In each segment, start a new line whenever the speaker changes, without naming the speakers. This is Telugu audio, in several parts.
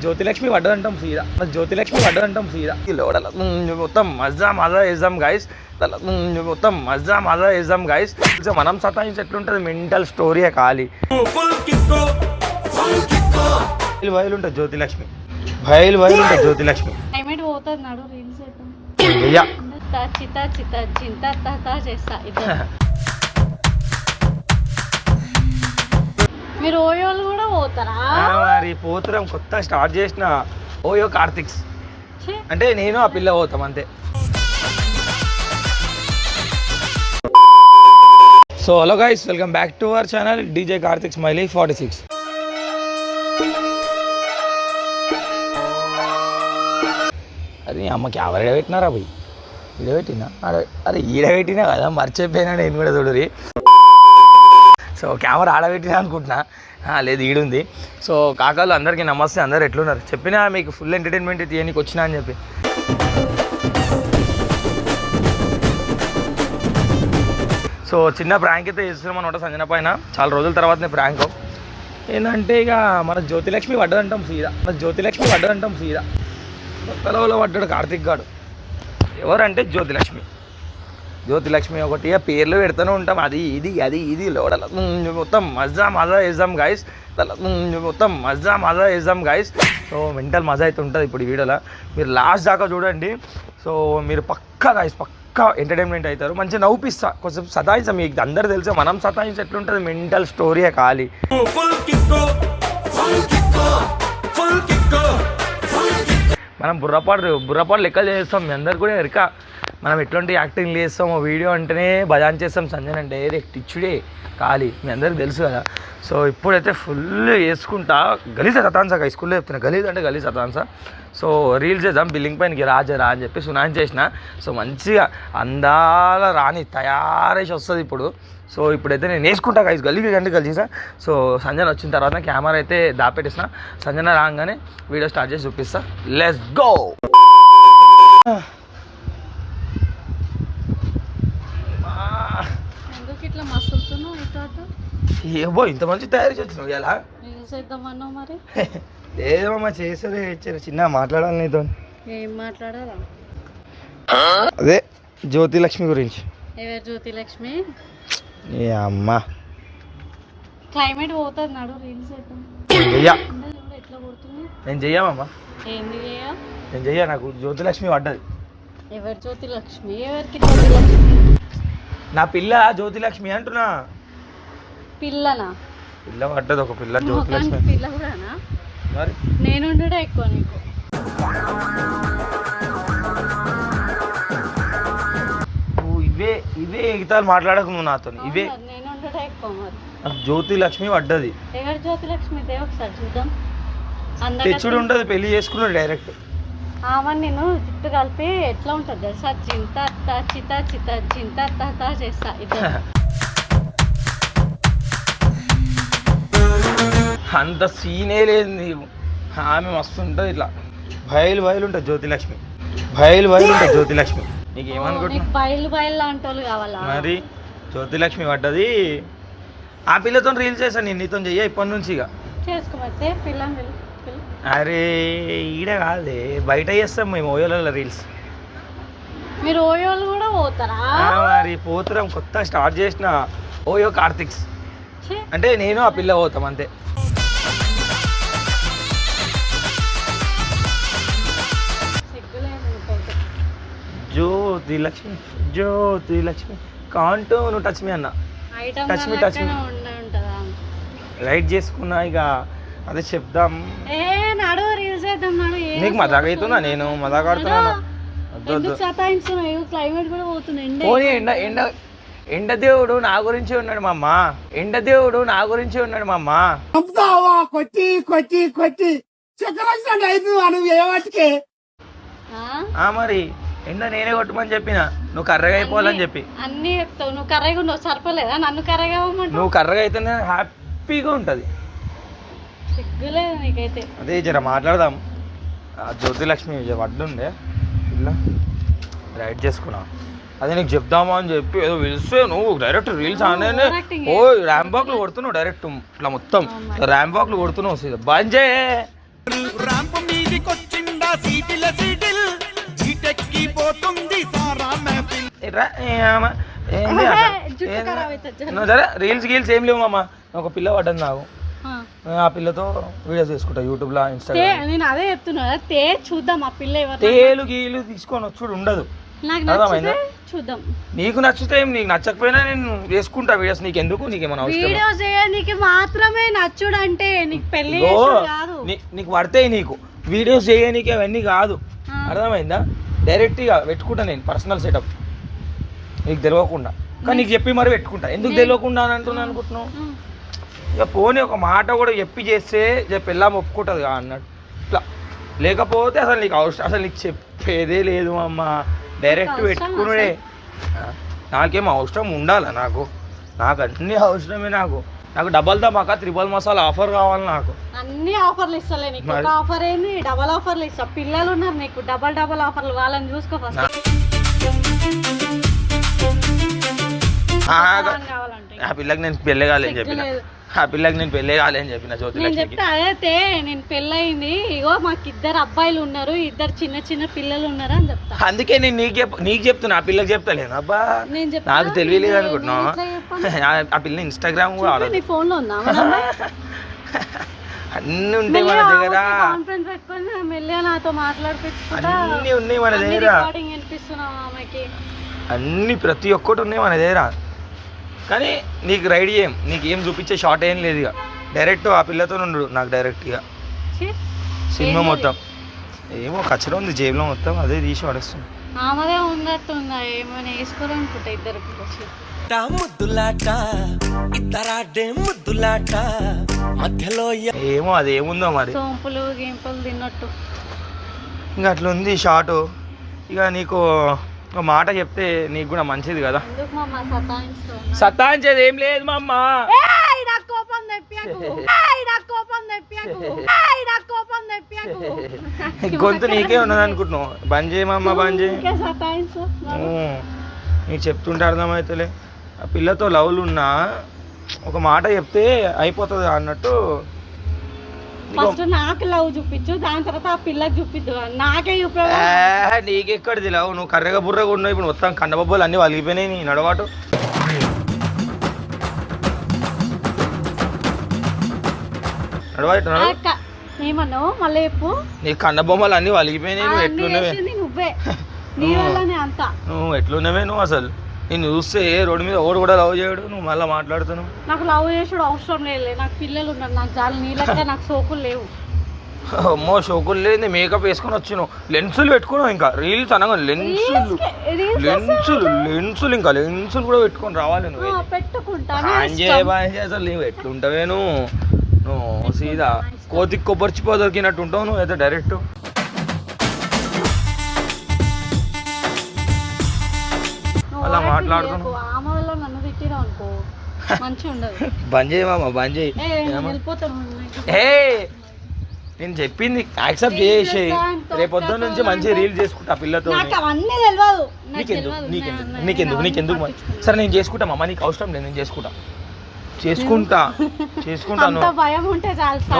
జ్యోతిలక్ష్మి పడ్డదంటాం సీదా, జ్యోతిలక్ష్మి పడ్డదంటాం సీదా. లోడల మొత్తం మజా మజా వేద్దాం గైస్, మొత్తం మజా మజా వేద్దాం గైస్. మనం సతాయించి ఎట్లుంటుంది మెంటల్ స్టోరీ ఖాళీ బయలు ఉంటుంది జ్యోతిలక్ష్మి, బయలు ఉంటుంది జ్యోతిలక్ష్మి.
మీరు ఓయోలు కూడా పోతారా?
మరి పోతురం కొత్త స్టార్ట్ చేసిన ఓయో కార్తిక్స్ అంటే నేను ఆ పిల్ల పోతాం అంతే. So hello guys, welcome back to our channel DJ Karthik smiley 46. అరే అమ్మకి ఎవరు పెట్టినారా పోయి ఈడబెట్టినా అరే ఈడబెట్టినా కదా మర్చిపోయినా నేను కూడా చూడరి. సో కెమెరా ఆడబెట్టినా అనుకుంటున్నా, లేదు ఈడుంది. సో కాకాలు అందరికీ నమస్తే, అందరు ఎట్లున్నారు చెప్పినా మీకు ఫుల్ ఎంటర్టైన్మెంట్ తీయనికి వచ్చినా అని చెప్పి. సో చిన్న ప్రాంక్ అయితే చేస్తున్నాం అనమాట సంజన పైన, చాలా రోజుల తర్వాతనే ప్రాంక్. ఏంటంటే ఇక మన జ్యోతిలక్ష్మి పడ్డదంటాం సీదా, జ్యోతిలక్ష్మి పడ్డదంటాం సీదా. కొత్తలో పడ్డాడు కార్తిక్ గాడు. ఎవరంటే జ్యోతిలక్ష్మి, జ్యోతిలక్ష్మి ఒకటి పేర్లు పెడుతూనే ఉంటాం, అది ఇది లోడల మొత్తం మజా మజా వేద్దాం గైస్, మొత్తం మజా మజా వేద్దాం గైస్. సో మెంటల్ మజా అయితే ఉంటుంది ఇప్పుడు ఈ వీడియోలో, మీరు లాస్ట్ దాకా చూడండి. సో మీరు పక్కా గైస్ పక్కా ఎంటర్టైన్మెంట్ అవుతారు, మంచిగా నవ్వుపిస్తా. కొంచెం సతాయించా, మీకు అందరు తెలిసే మనం సతాయించి ఎట్లుంటుంది మెంటల్ స్టోరీ ఖాళీ. మనం బుర్రపాటు లెక్కలు చేస్తాం, మీ అందరు కూడా ఎరిక మనం ఎట్లాంటి యాక్టింగ్ చేస్తామో. వీడియో అంటేనే భజాన్ చేస్తాం, సంజయ్ అంటే డైరెక్ట్ ఇచ్చుడే ఖాళీ, మీ అందరికి తెలుసు కదా. సో ఇప్పుడైతే ఫుల్ వేసుకుంటా గలీజ్ సతాన్సా, స్కూల్లో చెప్తున్నా గలీజ్ అంటే గలీజ్ సతాన్సా. సో రీల్స్ చేద్దాం బిల్డింగ్ పైనకి రాజరా అని చెప్పి సునాన్ చేసిన. సో మంచిగా అందాల రాణి తయారేసి వస్తుంది ఇప్పుడు. సో ఇప్పుడైతే నేను వేసుకుంటా గైస్ గలీజా. సో సంజన వచ్చిన తర్వాత కెమెరా అయితే దాపెట్టేసిన, సంజన రాగానే వీడియో స్టార్ట్ చేసి చూపిస్తా. Let's go. ఏమో ఇంత మంచి తయారు చేస్తున్నావు ఎలా
మరి?
లేదమ్మా చేసే చిన్న మాట్లాడాలి నీతో.
ఏం మాట్లాడాలా?
అదే జ్యోతిలక్ష్మి గురించి.
ఎవరు జ్యోతిలక్ష్మి?
ఏ అమ్మా
క్లైమేట్ పోతుంది నాడు రీల్స్ ఎట్లా కొడుతుంది.
నేను చెయ్యమమ్మా,
ఏంది
నేను చెయ్యా, నాకు జ్యోతిలక్ష్మి పడ్డది.
ఎవరు జ్యోతిలక్ష్మి? ఎవరికి జ్యోతిలక్ష్మి?
నా పిల్ల జ్యోతిలక్ష్మి అంటున్నా.
పిల్లనా?
పిల్ల పడ్డది, ఒక పిల్ల జ్యోతిలక్ష్మి.
పిల్ల కూడానా?
మరి
నేను ఎక్కువ నీకు.
ఇవే ఎగితాలు మాట్లాడకు నువ్వు నాతో. ఇవే
నేను ఎక్కువ. మరి
జ్యోతిలక్ష్మి పడ్డది.
ఎవరు జ్యోతిలక్ష్మి? ఒకసారి చూద్దాం.
తెచ్చుడు ఉంటుంది, పెళ్లి చేసుకున్నాడు డైరెక్ట్.
ఆమె నేను జుట్టు కలిపి ఎట్లా ఉంటుంది తెలుసా? చింత చిత చిత చింత చేస్తా.
అంత సీనే లేదు నీకు. ఆమె మస్తు ఉంటుంది ఇట్లా బయలు ఉంటుంది జ్యోతిలక్ష్మి, బయలు ఉంటుంది జ్యోతిలక్ష్మి. నీకు ఏమనుకుంటున్నా?
బయలు అంటోళ్ళు కావాలా?
మరి జ్యోతిలక్ష్మి పడ్డది. ఆ పిల్లతో రీల్స్ చేశాను నేను, నీతో చెయ్య ఇప్పటి నుంచి ఇక
చేసుకోమంటే పిల్ల.
అరే ఈడ కాదే బయట చేస్తాం మేము ఓయోలలో రీల్స్.
మీరు ఓయోలు కూడా పోతారా?
మరి పోతురం కొత్త స్టార్ట్ చేసిన ఓయో కార్తిక్స్ అంటే నేను ఆ పిల్ల పోతాం అంతే. జ్యోతిలక్ష్మి కాంటూ నువ్వు టచ్ మీ అన్న, టచ్ మీ రైట్ చేసుకున్నా ఇక అదే చెప్దాం. నీకు మజాక్ అవుతున్నా, నేను మజాక్ ఆడుతున్నా. ఎండ దేవుడు నా గురించి ఉన్నాడు మా అమ్మ, ఎండదేవుడు నా గురించి ఉన్నాడు మా అమ్మ. మరి ఎండ నేనే కొట్టమని చెప్పిన, నువ్వు కర్రగా అయిపోవాలని చెప్పి.
అన్ని చెప్తావు, నువ్వు కర్రగా ఉన్నావు సరిపోలేదా? నన్ను కర్రగా
నువ్వు కర్రగా అయితేనే హ్యాపీగా ఉంటుంది.
సిగ్గులేదు నీకైతే.
అదే జర మాట్లాడదాం. జ్యోతిలక్ష్మి వడ్డుండే ఇలా రైట్ చేసుకున్నా, అదే నీకు చెప్దామా అని చెప్పి ఏదో పిలిస్తే నువ్వు డైరెక్ట్ రీల్స్ ఆనే ర్యాంప్ వాక్లు కొడుతున్నావు. డైరెక్ట్ ఇట్లా మొత్తం ర్యాంప్ వాక్లు కొడుతున్నావు. బంద్ చేయ
ర్యాంప్ మీదికొచ్చిందా సీటిల సీటిల్ జీటెక్కి పోతుంది సారా మహఫిల్.
ఎట్రా
జుట్టు ఖరాబ్ అవుతుంది.
నువ్వు సరే రీల్స్ గీల్స్ ఏం లేవు మామ. ఒక పిల్ల పడ్డది నాకు, ఆ పిల్లతో వీడియోస్ చేసుకుంటా యూట్యూబ్లో, ఇన్స్టాగ్రామ్.
నేను అదే చెప్తున్నా చూద్దాం ఆ పిల్ల ఎవరు.
తేలు గీలు తీసుకొని వచ్చుడు ఉండదు.
నాకు నచ్చితే చూద్దాం.
నీకు నచ్చితే నీకు నచ్చకపోయినా నేను చేసుకుంటా వీడియోస్. నీకు ఎందుకు, నీకేమన్నా అవసరం?
వీడియోస్ చేయడానికి మాత్రమే నచ్చుడు అంటే నీకు పెళ్లి కాదు.
నీకు పడతాయి, నీకు వీడియోస్ చేయనీకి అవన్నీ కాదు. అర్థమైందా? డైరెక్ట్గా పెట్టుకుంటా నేను పర్సనల్ సెటప్, నీకు తెలియకుండా. కానీ నీకు చెప్పి మరి పెట్టుకుంటా. ఎందుకు తెలియకుండా అని అంటున్నాను అనుకుంటున్నావు? ఇక పోనీ ఒక మాట కూడా చెప్పి చేస్తే పెళ్ళాం ఒప్పుకుంటుంది కా అన్నట్టు. ఇట్లా లేకపోతే అసలు నీకు అవసరం, అసలు నీకు చెప్పేదే లేదు అమ్మ. డైరెక్ట్ పెట్టుకునే. నాకేం అవసరం ఉండాలా? నాకు అన్ని అవసరమే. నాకు డబల్ ధమాకా త్రిబల్ మసాలా ఆఫర్ కావాలి. నాకు
అన్ని ఆఫర్లు ఇస్తలే నీకు. ఒక ఆఫర్ ఏంది, డబల్ ఆఫర్లు ఇస్తా. పిల్లలు ఉన్నారు నీకు, డబల్ ఆఫర్లు. వాళ్ళని చూసుకో ఫస్ట్.
ఆ పిల్లకి నేను పెళ్ళి కాలేని చెప్పిన, జ్యోతి
నేను చెప్తా. అదే నేను పెళ్ళయింది, ఇగో మాకు 2 అబ్బాయిలు ఉన్నారు, 2 చిన్న చిన్న పిల్లలు ఉన్నారు అని చెప్తా.
అందుకే నేను నీకు చెప్తున్నా, ఆ పిల్లకి చెప్తలేను. అబ్బా నాకు తెలియలేదు అనుకుంటున్నావు. ఆ పిల్ల ఇన్స్టాగ్రామ్ కూడా
నీ ఫోన్ లో ఉందా?
అన్ని ఉంటాయి మన దగ్గర.
కాన్ఫరెన్స్ పెట్టుకొని మెల్లిగా నాతో మాట్లాడిపించుకుంటా.
అన్ని ఉన్నాయి మన దగ్గర. అన్ని ప్రతి ఒక్కటి ఉన్నాయి మన దగ్గర. కానీ నీకు రైడ్ చేయం, నీకు ఏం చూపించే షార్ట్ ఏం లేదు. ఇక డైరెక్ట్ ఆ పిల్లతో ఉండడు నాకు డైరెక్ట్గా. సినిమా మొత్తం ఏమో కచ్చరం ఉంది జేబులో, మొత్తం అదే తీసి పడేస్తుంది.
ఆమెదే ఉన్నట్టుందా? ఏమైనా వేసుకోవాలనుకుంటా ఇద్దరు
ముద్దులాట ఇద్దరాడే ముద్దులాట మధ్యలో
ఏమో అదేముందో మరి.
సోంపులు గింపులు తిన్నట్టు
ఇంకా అట్లా ఉంది షార్ట్. ఇక నీకు ఒక మాట చెప్తే నీకు కూడా మంచిది కదా. సతాయించేది ఏం లేదు మా అమ్మ. గొంతు నీకే ఉన్నది అనుకుంటున్నావు. బంద్ చేయమమ్మ, బంద్ చేయి. నీకు చెప్తుంటే అర్థమవుతలే. ఆ పిల్లతో లవ్లు ఉన్నా ఒక మాట చెప్తే అయిపోతుంది అన్నట్టు.
ఫస్ట్ నాకు లవ్ చూపించు, దాని తర్వాత ఆ పిల్లకి చూపిద్దు. నాకే
నీకెక్కడిది లవ్? నువ్వు కర్రగా బుర్రగా ఉన్నావు. ఇప్పుడు మొత్తం కండబొబ్బలు అన్ని వలిగిపోయినాయి నీ నడవాటు.
ఏమన్నావు మళ్ళీ చెప్పు.
నీ కండబొమ్మలు అన్ని వలిగిపోయినాయి. నువ్వు ఎట్లున్నవే?
నువ్వే నీ వల్లనే అంతా.
నువ్వు ఎట్లున్నవే? నువ్వు అసలు నేను చూస్తే రోడ్డు మీద ఓడు కూడా లవ్ చేయడు, నువ్వు మళ్ళీ మాట్లాడుతున్నావు.
నాకు లవ్ చేసుడు అవసరం లేదు. నాకు పిల్లలు ఉన్నారు, నాకు చాలా నీళ్ళకే నాకు సోకులు లేవు.
అమ్మో షోకులు లేదు. మేకప్ వేసుకొని వచ్చి నువ్వు లెన్సులు పెట్టుకున్నావు. ఇంకా రీల్స్ అనగా లెన్సులు ఇంకా లెన్సులు కూడా పెట్టుకొని రావాలి నువ్వు.
పెట్టుకుంటా
అసలు నువ్వు ఎట్లుంటావే? నువ్వు సీదా కోతికి కొబ్బరిచిపో దొరికినట్టు ఉంటావు నువ్వు అయితే డైరెక్ట్. అలా మాట్లాడుతున్నావు. బంద్ చేయమా, బంద్ చేయి. నేను చెప్పింది యాక్సెప్ట్ చేసి రేపొద్దు నుంచి మంచి రీల్ చేసుకుంటా పిల్లతో. నీకెందుకు సరే నేను చేసుకుంటా అమ్మ, నీకు అవసరం లేదు. నేను చేసుకుంటాను.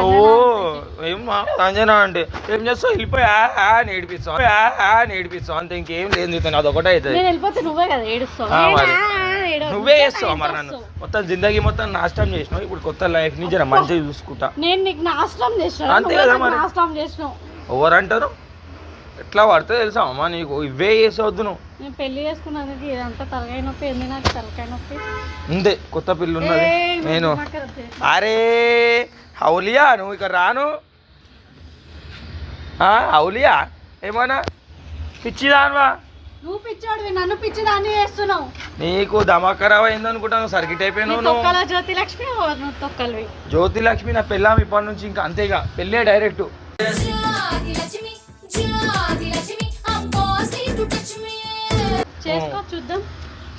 ఓ ఏమా సంజనా అంటే ఏం చేస్తావు? వెళ్ళిపోయా నేడిపిస్తావు అంతే, ఇంకేం లేదు నీతో. అదొకటే అవుతుంది. నువ్వే చేస్తావు మరి. నన్ను మొత్తం జిందగీ మొత్తం నాశనం చేసినావు. ఇప్పుడు కొత్త లైఫ్ ని జర మంచిగా చూసుకుంటా. అంతే కదా మరి. ఎవరంటారు? ఎట్లా పడితే తెలుసా అమ్మ నీకు? ఇవే చేసవద్దు నువ్వు.
పెళ్లి చేసుకున్నందుకు ఇదంతా తలకాయ నొప్పి. ఏంది నాకు తలకాయ నొప్పి?
అంతే, కొత్త పిల్లు ఉన్నది. నేను అరే అవులియా నువ్వు ఇక్కడ రాను. అవులియా ఏమన్నా పిచ్చిదానివా?
నువ్వు పిచ్చోడివి, నన్ను పిచ్చిదాన్ని చేస్తున్నావు.
నీకు దమాకరావు అయింది అనుకుంటాను. సర్కిట్ అయిపోయినావు.
జ్యోతిలక్ష్మి తొక్కలివి.
జ్యోతిలక్ష్మి నా పెళ్ళాం ఇప్పటి నుంచి. ఇంకా అంతేగా పెళ్ళే డైరెక్ట్.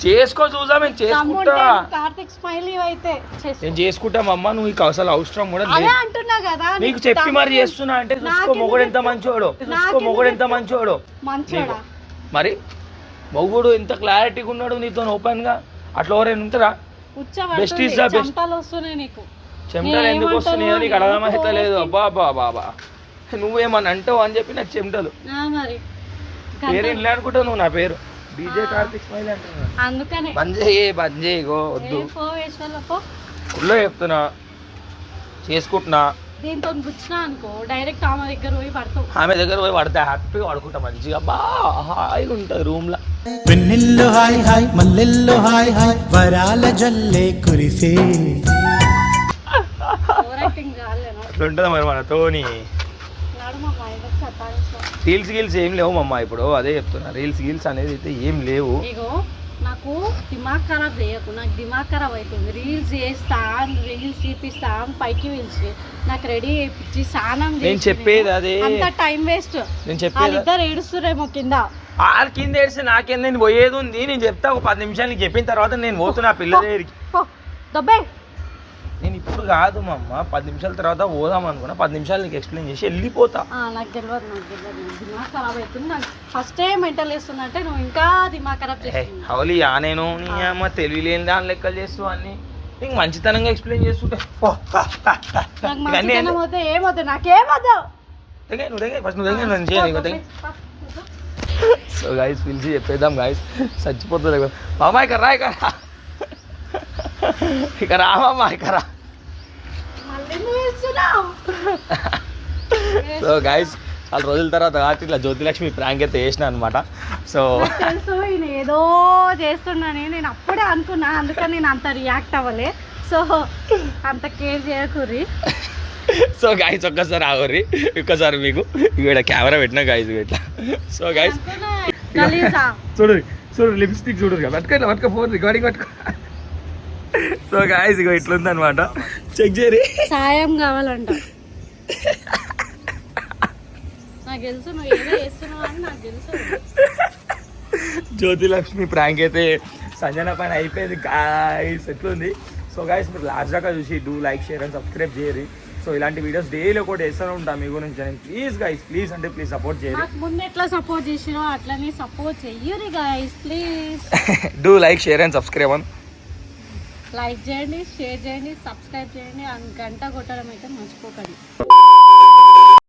చేసుకో చూద్దాం. నేను చేసుకుంటా.
కార్తిక్ స్మైల్ అయితే
నేను చేసుకుంటా అమ్మ. నువ్వు నీకు అసలు అవసరం కూడా
అంటున్నా కదా.
నీకు చెప్పి మరి చేస్తున్నా అంటే చూసుకో మొగుడు ఎంత మంచోడు.
మంచోడా
మరి? మొగుడు ఎంత క్లారిటీగా ఉన్నాడు నీతో ఓపెన్ గా. అట్లా ఎవరైనా ఉంటారా? Best is the best.
వస్తున్నాయి నీకు.
చెమటలు ఎందుకు వస్తున్నాయో నీకు అర్థమైతే లేదు. అబ్బా బాబా నువ్వేమని అంటావు అని చెప్పి నాకు చెమటలు.
మరి
పేరు ఇల్లు అనుకుంటావు నువ్వు, నా పేరు డీజే కార్తిక్ స్మైల్ అంటున్నా.
అందుకనే
బంద్ చేయి గో వద్దు. ఊళ్ళో చెప్తున్నా చేసుకుంటున్నా.
దీంతో గుచ్చినా అనుకో డైరెక్ట్ ఆమె దగ్గర పోయి పడతావు.
ఆమె దగ్గర పోయి పడతా హ్యాపీగా పడుకుంటా మంచిగా బా హాయిగా ఉంటుంది రూమ్ లా.
వెన్నెల్లో హాయ్ హాయ్ మల్లెల్లో హాయ్ హాయ్ వరాల జల్లే కురిసే.
ఓవర్ యాక్టింగ్ చాలేనా?
అట్లా ఉంటుంది మరి మనతోని. రీల్స్ గీల్స్ ఏం లేవు మమ్మ, ఇప్పుడు అదే చెప్తున్నా. రీల్స్ గీల్స్ అనేది అయితే ఏం లేవు.
ఇగో నాకు దిమాగ్ ఖరాబ్ చేయకు, నాకు దిమాగ్ ఖరాబ్ అవుతుంది. రీల్స్ చేస్తా, రీల్స్ చూపిస్తా, పైకి పిలిచి నాకు రెడీ చేయించి స్నానం
నేను చెప్పేది అదే.
అంత టైం వేస్ట్.
నేను చెప్పేది
ఇద్దరు ఏడుస్తురేమో కింద.
ఆరు కింద ఏడిస్తే నాకేం, నేను పోయేది ఉంది. నేను చెప్తా ఒక 10 నిమిషాలు నీకు చెప్పిన తర్వాత నేను పోతున్నా పిల్ల దగ్గరికి.
దబ్బే
నేను ఇప్పుడు కాదు మమ్మ, 10 నిమిషాల తర్వాత పోదాం అనుకున్నా. 10 నిమిషాలు నీకు ఎక్స్ప్లెయిన్ చేసి వెళ్ళిపోతా.
నాకు తెలియదు దిమాగ్ ఖరాబ్ అవుతుంది. నాకు ఫస్ట్ మెంటల్ వేస్తుందంటే నువ్వు ఇంకా దిమాగ్ ఖరాబ్ చేస్తుంది.
హౌలి నేను నీ అమ్మ తెలివిలేని దాని లెక్కలు చేస్తూ అన్ని నీకు మంచితనంగా ఎక్స్ప్లెయిన్ చేస్తుంటే
ఏమవుతుంది నాకేమవుతావు.
ఫస్ట్ నువ్వు సో గైస్ పిలిచి చెప్పేద్దాం గైస్, చచ్చిపోతుంది మామా ఇక్కడ రా, ఇక రామమ్మా ఇక రా. సో గైస్ చాలా రోజుల తర్వాత కాబట్టి ఇట్లా జ్యోతిలక్ష్మి ప్రాంక్ అయితే వేసిన అనమాట. సో
తెలుసు ఈయన ఏదో చేస్తున్నాను నేను అప్పుడే అనుకున్నా, అందుకని నేను అంత రియాక్ట్ అవ్వలే. సో అంత కేర్ చేయకూరి.
సో గైస్ ఒక్కసారి ఆగుర్రి, ఒక్కసారి మీకు ఇక్కడ కెమెరా పెట్టిన గైస్ ఇట్లా. సో గైస్ చూడు లిప్స్టిక్ చూడరు కదా, పట్టుకో ఫోన్ రికార్డింగ్ పట్టుకో. సో గైస్ ఇగో ఇట్లుంది అనమాట, చెక్ చేయరి.
సాయం కావాలంట. నాకు తెలుసు నువ్వు ఏదో చేస్తున్నావు అని నాకు తెలుసు.
జ్యోతిలక్ష్మి ప్రాంక్ అయితే సంజన పైన అయిపోయింది గాయస్. ఎట్లుంది? సో గైస్ మీరు లాస్ట్ దాకా చూసి do like share and subscribe చేయరు. సో ఇలాంటి వీడియోస్ డైలీ ఒకటి వేస్తూనే ఉంటాను మీ గురించి. ప్లీజ్ గైస్ ప్లీజ్ అంటే ప్లీజ్ సపోర్ట్ చేయరు.
నాకు ముందు ఎట్లా సపోర్ట్ చేసినో అట్లనే సపోర్ట్ చెయ్యరు guys please.
Do like share and subscribe అని
లైక్ చేయండి, షేర్ చేయండి, సబ్స్క్రైబ్ చేయండి, గంట కొట్టడం అయితే మర్చిపోకండి.